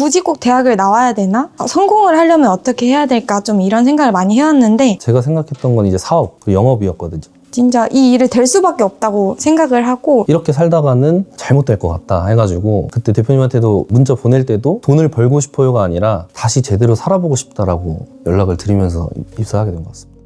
굳이 꼭 대학을 나와야 되나? 성공을 하려면 어떻게 해야 될까? 좀 이런 생각을 많이 해왔는데 제가 생각했던 건 이제 사업, 영업이었거든요. 진짜 이 일을 될 수밖에 없다고 생각을 하고 이렇게 살다가는 잘못될 것 같다 해가지고 그때 대표님한테도 문자 보낼 때도 돈을 벌고 싶어요가 아니라 다시 제대로 살아보고 싶다라고 연락을 드리면서 입사하게 된 것 같습니다.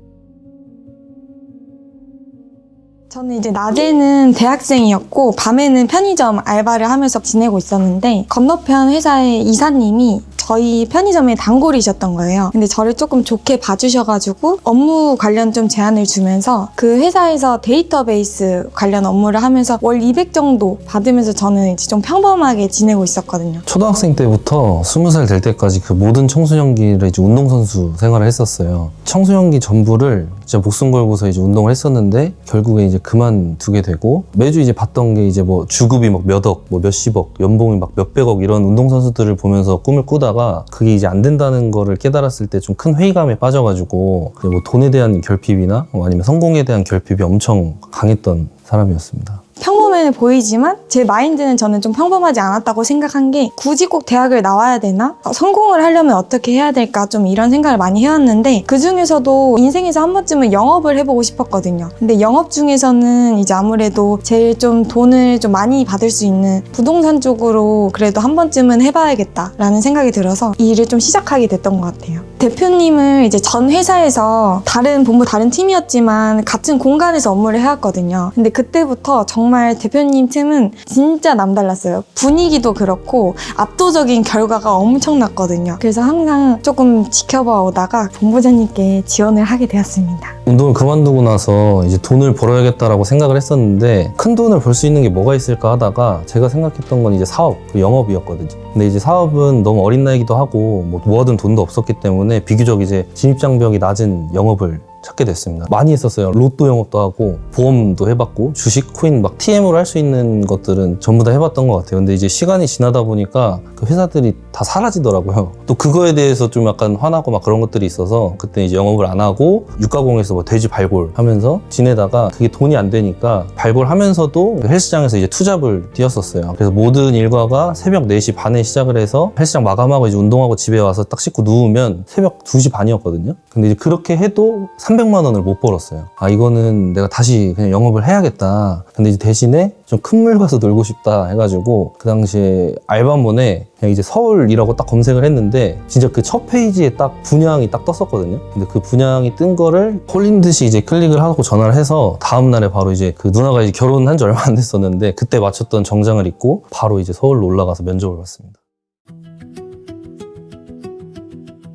저는 이제 낮에는 대학생이었고 밤에는 편의점 알바를 하면서 지내고 있었는데 건너편 회사의 이사님이 저희 편의점의 단골이셨던 거예요. 근데 저를 조금 좋게 봐주셔가지고 업무 관련 좀 제안을 주면서 그 회사에서 데이터베이스 관련 업무를 하면서 월 200 정도 받으면서 저는 이제 좀 평범하게 지내고 있었거든요. 초등학생 때부터 20살 될 때까지 그 모든 청소년기를 이제 운동선수 생활을 했었어요. 청소년기 전부를 진짜 목숨 걸고서 이제 운동을 했었는데 결국에 이제 그만두게 되고 매주 이제 봤던 게 이제 뭐 주급이 막 몇억, 뭐 몇십억, 연봉이 막 몇백억 이런 운동선수들을 보면서 꿈을 꾸다가 그게 이제 안 된다는 거를 깨달았을 때 좀 큰 회의감에 빠져가지고 뭐 돈에 대한 결핍이나 아니면 성공에 대한 결핍이 엄청 강했던 사람이었습니다. 평범해 보이지만 제 마인드는 저는 좀 평범하지 않았다고 생각한 게 굳이 꼭 대학을 나와야 되나? 성공을 하려면 어떻게 해야 될까? 좀 이런 생각을 많이 해왔는데 그 중에서도 인생에서 한 번쯤은 영업을 해보고 싶었거든요. 근데 영업 중에서는 이제 아무래도 제일 좀 돈을 좀 많이 받을 수 있는 부동산 쪽으로 그래도 한 번쯤은 해봐야겠다라는 생각이 들어서 이 일을 좀 시작하게 됐던 것 같아요. 대표님을 이제 전 회사에서 다른 본부 다른 팀이었지만 같은 공간에서 업무를 해왔거든요. 근데 그때부터 정말 대표님 팀은 진짜 남달랐어요. 분위기도 그렇고 압도적인 결과가 엄청났거든요. 그래서 항상 조금 지켜봐 오다가 본부장님께 지원을 하게 되었습니다. 운동을 그만두고 나서 이제 돈을 벌어야겠다라고 생각을 했었는데 큰 돈을 벌 수 있는 게 뭐가 있을까 하다가 제가 생각했던 건 이제 사업, 영업이었거든요. 근데 이제 사업은 너무 어린 나이기도 하고 뭐 모아둔 돈도 없었기 때문에 비교적 이제 진입장벽이 낮은 영업을 찾게 됐습니다. 많이 했었어요. 로또 영업도 하고 보험도 해봤고 주식, 코인 막 TM으로 할 수 있는 것들은 전부 다 해봤던 것 같아요. 근데 이제 시간이 지나다 보니까 그 회사들이 다 사라지더라고요. 또 그거에 대해서 좀 약간 화나고 막 그런 것들이 있어서 그때 이제 영업을 안 하고 육가공에서 뭐 돼지 발골 하면서 지내다가 그게 돈이 안 되니까 발골하면서도 헬스장에서 이제 투잡을 뛰었었어요. 그래서 모든 일과가 새벽 4시 반에 시작을 해서 헬스장 마감하고 이제 운동하고 집에 와서 딱 씻고 누우면 새벽 2시 반이었거든요. 근데 이제 그렇게 해도 300만 원을 못 벌었어요. 아, 이거는 내가 다시 그냥 영업을 해야겠다. 근데 이제 대신에 좀 큰 물 가서 놀고 싶다 해가지고 그 당시에 알바몬에 그냥 이제 서울이라고 딱 검색을 했는데 진짜 그 첫 페이지에 딱 분양이 딱 떴었거든요. 근데 그 분양이 뜬 거를 홀린 듯이 이제 클릭을 하고 전화를 해서 다음 날에 바로 이제 그 누나가 이제 결혼한 지 얼마 안 됐었는데 그때 맞췄던 정장을 입고 바로 이제 서울로 올라가서 면접을 봤습니다.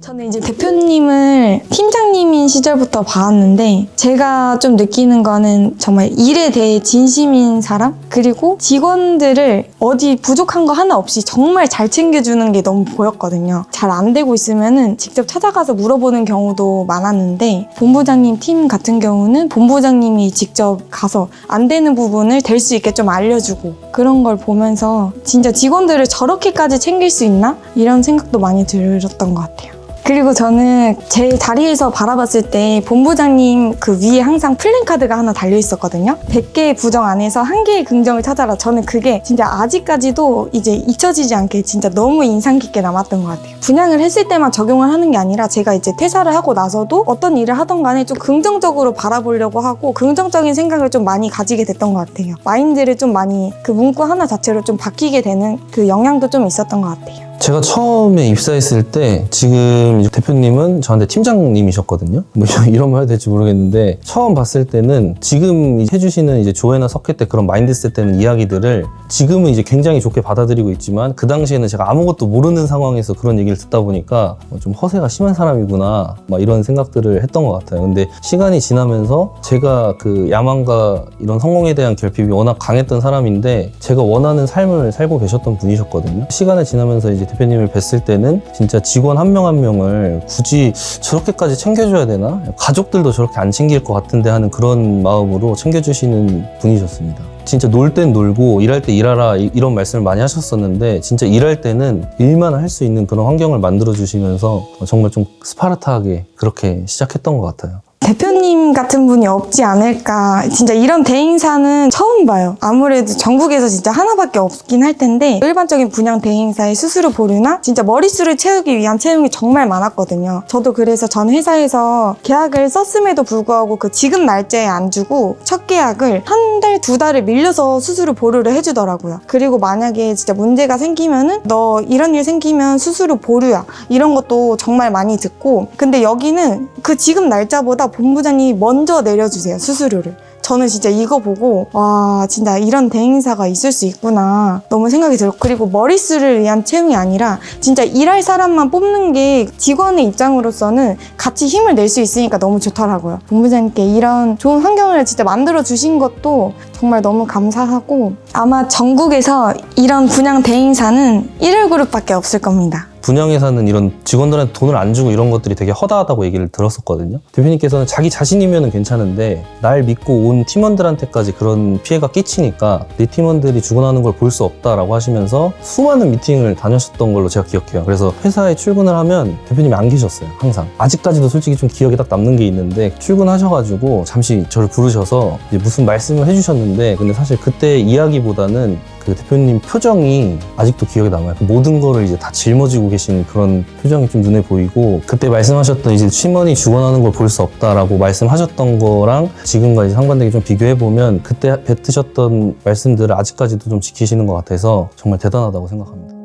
저는 이제 대표님을 팀장님인 시절부터 봐왔는데 제가 좀 느끼는 거는 정말 일에 대해 진심인 사람? 그리고 직원들을 어디 부족한 거 하나 없이 정말 잘 챙겨주는 게 너무 보였거든요. 잘 안 되고 있으면은 직접 찾아가서 물어보는 경우도 많았는데 본부장님 팀 같은 경우는 본부장님이 직접 가서 안 되는 부분을 될 수 있게 좀 알려주고 그런 걸 보면서 진짜 직원들을 저렇게까지 챙길 수 있나? 이런 생각도 많이 들었던 것 같아요. 그리고 저는 제 자리에서 바라봤을 때 본부장님 그 위에 항상 플랜카드가 하나 달려 있었거든요. 100개의 부정 안에서 1개의 긍정을 찾아라. 저는 그게 진짜 아직까지도 이제 잊혀지지 않게 진짜 너무 인상 깊게 남았던 것 같아요. 분양을 했을 때만 적용을 하는 게 아니라 제가 이제 퇴사를 하고 나서도 어떤 일을 하던 간에 좀 긍정적으로 바라보려고 하고 긍정적인 생각을 좀 많이 가지게 됐던 것 같아요. 마인드를 좀 많이 그 문구 하나 자체로 좀 바뀌게 되는 그 영향도 좀 있었던 것 같아요. 제가 처음에 입사했을 때 지금 대표님은 저한테 팀장님이셨거든요. 뭐 이런 말 해도 될지 모르겠는데 처음 봤을 때는 지금 해주시는 이제 조회나 석회 때 그런 마인드셋 되는 이야기들을 지금은 이제 굉장히 좋게 받아들이고 있지만 그 당시에는 제가 아무것도 모르는 상황에서 그런 얘기를 듣다 보니까 좀 허세가 심한 사람이구나 막 이런 생각들을 했던 것 같아요. 근데 시간이 지나면서 제가 그 야망과 이런 성공에 대한 결핍이 워낙 강했던 사람인데 제가 원하는 삶을 살고 계셨던 분이셨거든요. 시간이 지나면서 이제 대표님을 뵀을 때는 진짜 직원 한 명 한 명을 굳이 저렇게까지 챙겨줘야 되나? 가족들도 저렇게 안 챙길 것 같은데 하는 그런 마음으로 챙겨주시는 분이셨습니다. 진짜 놀 땐 놀고 일할 때 일하라 이런 말씀을 많이 하셨었는데 진짜 일할 때는 일만 할 수 있는 그런 환경을 만들어 주시면서 정말 좀 스파르타하게 그렇게 시작했던 것 같아요. 대표님 같은 분이 없지 않을까. 진짜 이런 대행사는 처음 봐요. 아무래도 전국에서 진짜 하나밖에 없긴 할 텐데 일반적인 분양 대행사의 수수료 보류나 진짜 머릿수를 채우기 위한 채용이 정말 많았거든요. 저도 그래서 전 회사에서 계약을 썼음에도 불구하고 그 지급 날짜에 안 주고 첫 계약을 한 달, 두 달을 밀려서 수수료 보류를 해주더라고요. 그리고 만약에 진짜 문제가 생기면은 너 이런 일 생기면 수수료 보류야. 이런 것도 정말 많이 듣고, 근데 여기는 그 지급 날짜보다 본부장님이 먼저 내려주세요, 수수료를. 저는 진짜 이거 보고 와, 진짜 이런 대행사가 있을 수 있구나 너무 생각이 들었고, 그리고 머릿수를 위한 채용이 아니라 진짜 일할 사람만 뽑는 게 직원의 입장으로서는 같이 힘을 낼 수 있으니까 너무 좋더라고요. 본부장님께 이런 좋은 환경을 진짜 만들어 주신 것도 정말 너무 감사하고, 아마 전국에서 이런 분양 대행사는 1월 그룹밖에 없을 겁니다. 분양회사는 이런 직원들한테 돈을 안 주고 이런 것들이 되게 허다하다고 얘기를 들었었거든요. 대표님께서는 자기 자신이면 괜찮은데 날 믿고 온 팀원들한테까지 그런 피해가 끼치니까 내 팀원들이 죽어나는 걸 볼 수 없다라고 하시면서 수많은 미팅을 다녔었던 걸로 제가 기억해요. 그래서 회사에 출근을 하면 대표님이 안 계셨어요, 항상. 아직까지도 솔직히 좀 기억에 딱 남는 게 있는데, 출근하셔가지고 잠시 저를 부르셔서 이제 무슨 말씀을 해주셨는데, 근데 사실 그때 이야기보다는 그 대표님 표정이 아직도 기억에 남아요. 그 모든 거를 이제 다 짊어지고 계신 그런 표정이 좀 눈에 보이고, 그때 말씀하셨던 이제 팀원이 죽어나는 걸 볼 수 없다라고 말씀하셨던 거랑 지금과 이제 상반되게 좀 비교해보면 그때 뱉으셨던 말씀들을 아직까지도 좀 지키시는 것 같아서 정말 대단하다고 생각합니다.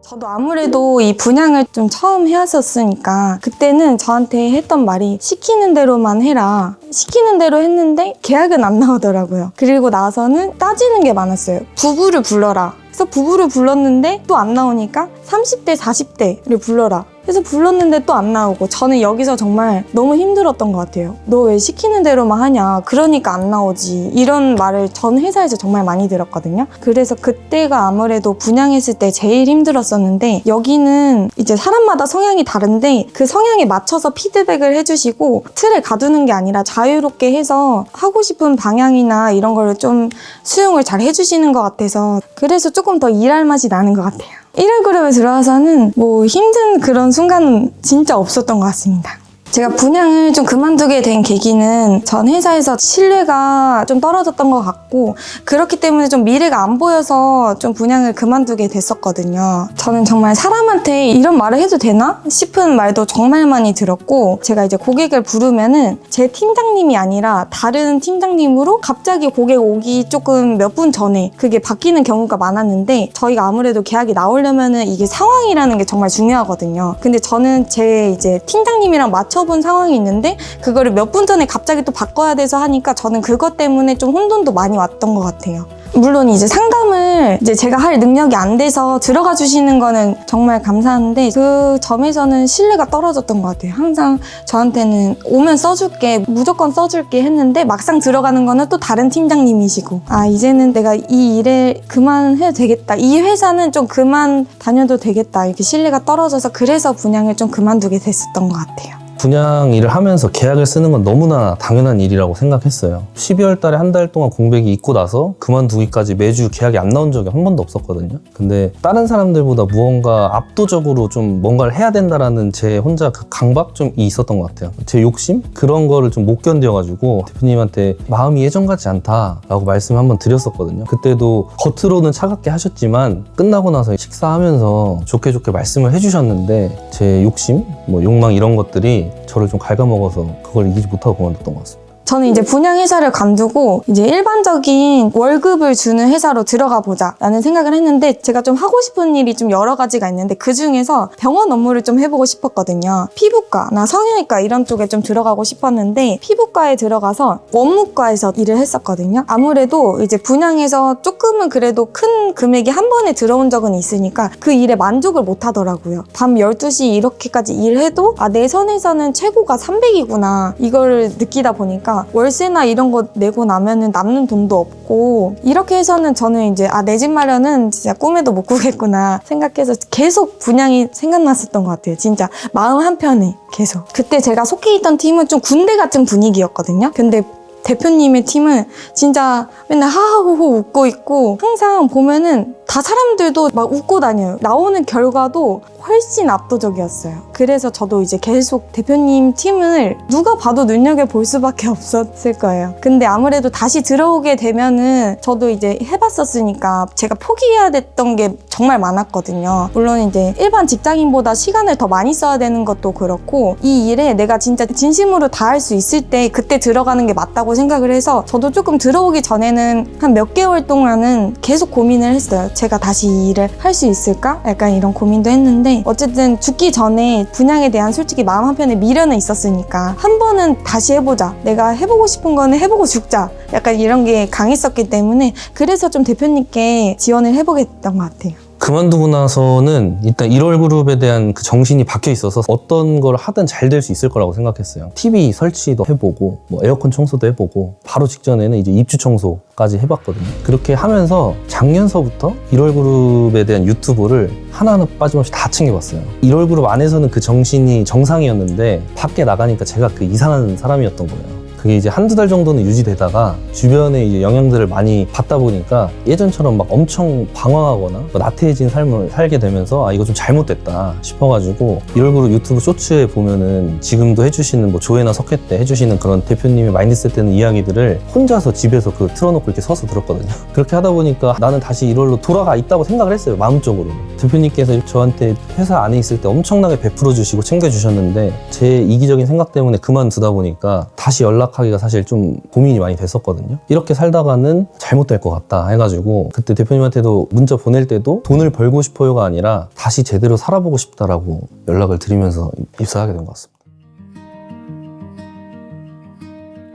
저도 아무래도 이 분양을 좀 처음 해왔었으니까 그때는 저한테 했던 말이 시키는 대로만 해라. 시키는 대로 했는데 계약은 안 나오더라고요. 그리고 나서는 따지는 게 많았어요. 부부를 불러라. 그래서 부부를 불렀는데 또 안 나오니까 30대, 40대를 불러라. 그래서 불렀는데 또 안 나오고, 저는 여기서 정말 너무 힘들었던 것 같아요. 너 왜 시키는 대로만 하냐, 그러니까 안 나오지, 이런 말을 전 회사에서 정말 많이 들었거든요. 그래서 그때가 아무래도 분양했을 때 제일 힘들었었는데, 여기는 이제 사람마다 성향이 다른데 그 성향에 맞춰서 피드백을 해주시고 틀에 가두는 게 아니라 자유롭게 해서 하고 싶은 방향이나 이런 거를 좀 수용을 잘 해주시는 것 같아서, 그래서 조금 더 일할 맛이 나는 것 같아요. 1월 그룹에 들어와서는 뭐 힘든 그런 순간은 진짜 없었던 것 같습니다. 제가 분양을 좀 그만두게 된 계기는 전 회사에서 신뢰가 좀 떨어졌던 것 같고, 그렇기 때문에 좀 미래가 안 보여서 좀 분양을 그만두게 됐었거든요. 저는 정말 사람한테 이런 말을 해도 되나 싶은 말도 정말 많이 들었고, 제가 이제 고객을 부르면은 제 팀장님이 아니라 다른 팀장님으로 갑자기 고객 오기 조금 몇 분 전에 그게 바뀌는 경우가 많았는데, 저희가 아무래도 계약이 나오려면은 이게 상황이라는 게 정말 중요하거든요. 근데 저는 제 이제 팀장님이랑 맞춰본 상황이 있는데 그거를 몇 분 전에 갑자기 또 바꿔야 돼서 하니까 저는 그것 때문에 좀 혼돈도 많이 왔던 것 같아요. 물론 이제 상담을 이제 제가 할 능력이 안 돼서 들어가 주시는 거는 정말 감사한데, 그 점에서는 신뢰가 떨어졌던 것 같아요. 항상 저한테는 오면 써줄게, 무조건 써줄게 했는데 막상 들어가는 거는 또 다른 팀장님이시고, 아, 이제는 내가 이 일에 그만해도 되겠다, 이 회사는 좀 그만 다녀도 되겠다, 이렇게 신뢰가 떨어져서 그래서 분양을 좀 그만두게 됐었던 것 같아요. 분양 일을 하면서 계약을 쓰는 건 너무나 당연한 일이라고 생각했어요. 12월 달에 한 달 동안 공백이 있고 나서 그만두기까지 매주 계약이 안 나온 적이 한 번도 없었거든요. 근데 다른 사람들보다 무언가 압도적으로 좀 뭔가를 해야 된다라는 제 혼자 그 강박 좀 있었던 것 같아요. 제 욕심? 그런 거를 좀 못 견뎌가지고 대표님한테 마음이 예전 같지 않다라고 말씀을 한번 드렸었거든요. 그때도 겉으로는 차갑게 하셨지만 끝나고 나서 식사하면서 좋게 말씀을 해주셨는데, 제 욕심? 뭐 욕망 이런 것들이 저를 좀 갉아먹어서 그걸 이기지 못하고 그만뒀던 것 같습니다. 저는 이제 분양 회사를 관두고 이제 일반적인 월급을 주는 회사로 들어가 보자 라는 생각을 했는데, 제가 좀 하고 싶은 일이 좀 여러 가지가 있는데 그 중에서 병원 업무를 좀 해보고 싶었거든요. 피부과나 성형외과 이런 쪽에 좀 들어가고 싶었는데, 피부과에 들어가서 원무과에서 일을 했었거든요. 아무래도 이제 분양에서 조금은 그래도 큰 금액이 한 번에 들어온 적은 있으니까 그 일에 만족을 못 하더라고요. 밤 12시 이렇게까지 일해도 내 선에서는 최고가 300이구나 이걸 느끼다 보니까 월세나 이런 거 내고 나면은 남는 돈도 없고, 이렇게 해서는 저는 이제 내 집 마련은 진짜 꿈에도 못 꾸겠구나 생각해서 계속 분양이 생각났었던 것 같아요. 진짜 마음 한편에 계속. 그때 제가 속해 있던 팀은 좀 군대 같은 분위기였거든요. 근데 대표님의 팀은 진짜 맨날 하하호호 웃고 있고 항상 보면은 다 사람들도 막 웃고 다녀요. 나오는 결과도 훨씬 압도적이었어요. 그래서 저도 이제 계속 대표님 팀을 누가 봐도 눈여겨볼 수밖에 없었을 거예요. 근데 아무래도 다시 들어오게 되면은 저도 이제 해봤었으니까 제가 포기해야 됐던 게 정말 많았거든요. 물론 이제 일반 직장인보다 시간을 더 많이 써야 되는 것도 그렇고 이 일에 내가 진짜 진심으로 다할 수 있을 때 그때 들어가는 게 맞다고 생각을 해서 저도 조금 들어오기 전에는 한 몇 개월 동안은 계속 고민을 했어요. 제가 다시 이 일을 할 수 있을까? 약간 이런 고민도 했는데 어쨌든 죽기 전에 분양에 대한 솔직히 마음 한편에 미련은 있었으니까 한 번은 다시 해보자. 내가 해보고 싶은 거는 해보고 죽자. 약간 이런 게 강했었기 때문에 그래서 좀 대표님께 지원을 해보게 됐던 것 같아요. 그만두고 나서는 일단 1월 그룹에 대한 그 정신이 박혀 있어서 어떤 걸 하든 잘 될 수 있을 거라고 생각했어요. TV 설치도 해보고 뭐 에어컨 청소도 해보고 바로 직전에는 이제 입주 청소까지 해봤거든요. 그렇게 하면서 작년서부터 1월 그룹에 대한 유튜브를 하나하나 빠짐없이 다 챙겨봤어요. 1월 그룹 안에서는 그 정신이 정상이었는데 밖에 나가니까 제가 그 이상한 사람이었던 거예요. 그게 이제 한두 달 정도는 유지되다가 주변에 이제 영향들을 많이 받다 보니까 예전처럼 막 엄청 방황하거나 나태해진 삶을 살게 되면서 아 이거 좀 잘못됐다 싶어가지고 1월 그룹 유튜브 쇼츠에 보면은 지금도 해주시는 뭐 조회나 석회 때 해주시는 그런 대표님의 마인드셋 되는 이야기들을 혼자서 집에서 그 틀어놓고 이렇게 서서 들었거든요. 그렇게 하다 보니까 나는 다시 1월로 돌아가 있다고 생각을 했어요. 마음적으로. 대표님께서 저한테 회사 안에 있을 때 엄청나게 베풀어 주시고 챙겨주셨는데 제 이기적인 생각 때문에 그만두다 보니까 다시 연락하기가 사실 좀 고민이 많이 됐었거든요. 이렇게 살다가는 잘못될 것 같다 해가지고 그때 대표님한테도 문자 보낼 때도 돈을 벌고 싶어요가 아니라 다시 제대로 살아보고 싶다라고 연락을 드리면서 입사하게 된 것 같습니다.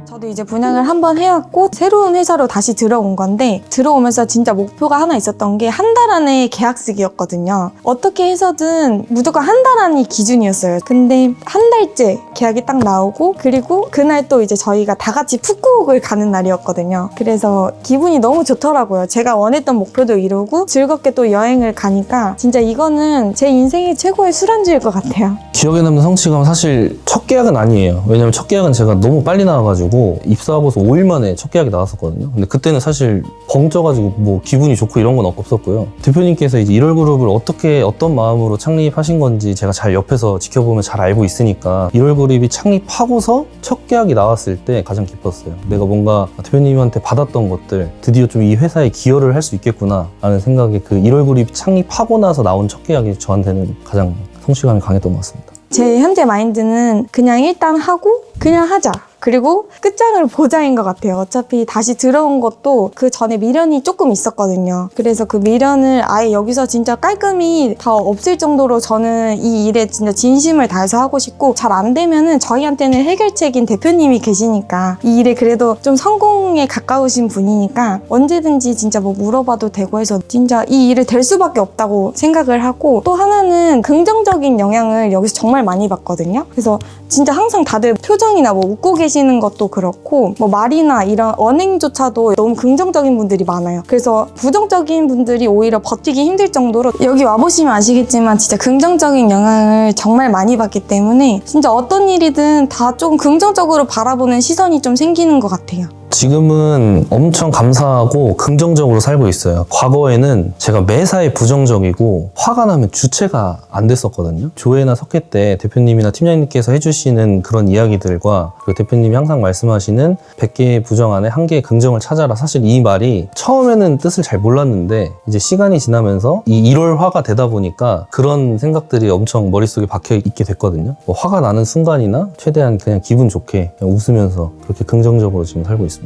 저도 이제 분양을 한번 해왔고 새로운 회사로 다시 들어온 건데 들어오면서 진짜 목표가 하나 있었던 게 한 달 안에 계약 쓰기였거든요. 어떻게 해서든 무조건 한 달 안이 기준이었어요. 근데 한 달째 계약이 딱 나오고 그리고 그날 또 이제 저희가 다 같이 푸꾸옥을 가는 날이었거든요. 그래서 기분이 너무 좋더라고요. 제가 원했던 목표도 이루고 즐겁게 또 여행을 가니까 진짜 이거는 제 인생의 최고의 술안주일 것 같아요. 기억에 남는 성취감은 사실 첫 계약은 아니에요. 왜냐면 첫 계약은 제가 너무 빨리 나와가지고 입사하고서 5일 만에 첫 계약이 나왔었거든요. 근데 그때는 사실 벙쪄가지고 뭐 기분이 좋고 이런 건 없었고요. 대표님께서 이제 1월 그룹을 어떻게 어떤 마음으로 창립하신 건지 제가 잘 옆에서 지켜보면 잘 알고 있으니까 1월 그룹이 창립하고서 첫 계약이 나왔을 때 가장 기뻤어요. 내가 뭔가 대표님한테 받았던 것들 드디어 좀 이 회사에 기여를 할 수 있겠구나 라는 생각에 그 1월 그룹이 창립하고 나서 나온 첫 계약이 저한테는 가장 성취감이 강했던 것 같습니다. 제 현재 마인드는 그냥 일단 하고 그냥 하자. 그리고 끝장을 보자인 것 같아요. 어차피 다시 들어온 것도 그 전에 미련이 조금 있었거든요. 그래서 그 미련을 아예 여기서 진짜 깔끔히 다 없앨 정도로 저는 이 일에 진짜 진심을 다해서 하고 싶고 잘 안 되면은 저희한테는 해결책인 대표님이 계시니까 이 일에 그래도 좀 성공에 가까우신 분이니까 언제든지 진짜 뭐 물어봐도 되고 해서 진짜 이 일을 될 수밖에 없다고 생각을 하고 또 하나는 긍정적인 영향을 여기서 정말 많이 받거든요. 그래서 진짜 항상 다들 표정이나 뭐 웃고 계시는 것도 그렇고 뭐 말이나 이런 언행조차도 너무 긍정적인 분들이 많아요. 그래서 부정적인 분들이 오히려 버티기 힘들 정도로 여기 와보시면 아시겠지만 진짜 긍정적인 영향을 정말 많이 받기 때문에 진짜 어떤 일이든 다 좀 긍정적으로 바라보는 시선이 좀 생기는 것 같아요. 지금은 엄청 감사하고 긍정적으로 살고 있어요. 과거에는 제가 매사에 부정적이고 화가 나면 주체가 안 됐었거든요. 조회나 석회 때 대표님이나 팀장님께서 해주시는 그런 이야기들과 그리고 대표님이 항상 말씀하시는 100개의 부정 안에 1개의 긍정을 찾아라. 사실 이 말이 처음에는 뜻을 잘 몰랐는데 이제 시간이 지나면서 이 1월화가 되다 보니까 그런 생각들이 엄청 머릿속에 박혀 있게 됐거든요. 뭐 화가 나는 순간이나 최대한 그냥 기분 좋게 그냥 웃으면서 그렇게 긍정적으로 지금 살고 있습니다.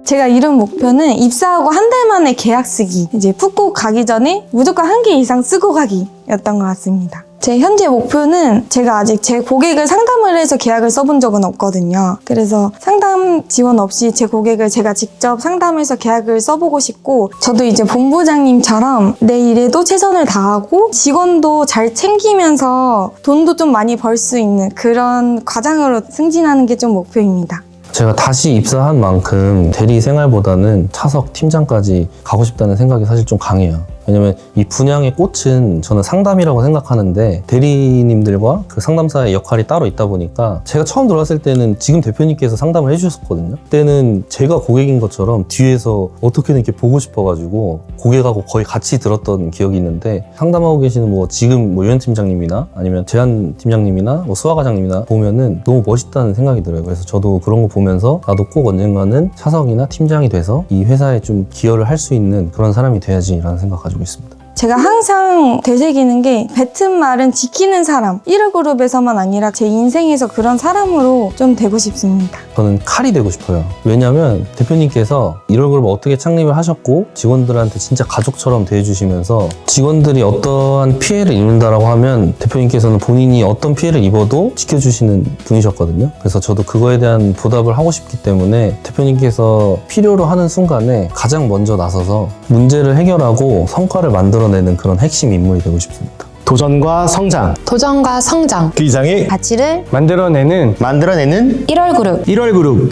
제가 이룬 목표는 입사하고 한 달 만에 계약 쓰기. 이제 푸꾸옥 가기 전에 무조건 1개 이상 쓰고 가기였던 것 같습니다. 제 현재 목표는 제가 아직 제 고객을 상담을 해서 계약을 써본 적은 없거든요. 그래서 상담 지원 없이 제 고객을 제가 직접 상담해서 계약을 써보고 싶고 저도 이제 본부장님처럼 내 일에도 최선을 다하고 직원도 잘 챙기면서 돈도 좀 많이 벌 수 있는 그런 과장으로 승진하는 게 좀 목표입니다. 제가 다시 입사한 만큼 대리 생활보다는 차석 팀장까지 가고 싶다는 생각이 사실 좀 강해요. 왜냐면 이 분양의 꽃은 저는 상담이라고 생각하는데 대리님들과 그 상담사의 역할이 따로 있다 보니까 제가 처음 들어왔을 때는 지금 대표님께서 상담을 해주셨거든요. 그때는 제가 고객인 것처럼 뒤에서 어떻게든 이렇게 보고 싶어가지고 고객하고 거의 같이 들었던 기억이 있는데 상담하고 계시는 뭐 지금 뭐 유현 팀장님이나 아니면 재한 팀장님이나 뭐 수화 과장님이나 보면은 너무 멋있다는 생각이 들어요. 그래서 저도 그런 거 보면서 나도 꼭 언젠가는 차석이나 팀장이 돼서 이 회사에 좀 기여를 할 수 있는 그런 사람이 돼야지라는 생각 가지고 있습니다. 제가 항상 되새기는 게 뱉은 말은 지키는 사람. 1호 그룹에서만 아니라 제 인생에서 그런 사람으로 좀 되고 싶습니다. 저는 칼이 되고 싶어요. 왜냐면 대표님께서 1월그룹 어떻게 창립을 하셨고 직원들한테 진짜 가족처럼 대해주시면서 직원들이 어떠한 피해를 입는다라고 하면 대표님께서는 본인이 어떤 피해를 입어도 지켜주시는 분이셨거든요. 그래서 저도 그거에 대한 보답을 하고 싶기 때문에 대표님께서 필요로 하는 순간에 가장 먼저 나서서 문제를 해결하고 성과를 만들어내는 그런 핵심 인물이 되고 싶습니다. 도전과 성장 도전과 성장, 그 이상의 가치를 만들어내는 1월 그룹 1월 그룹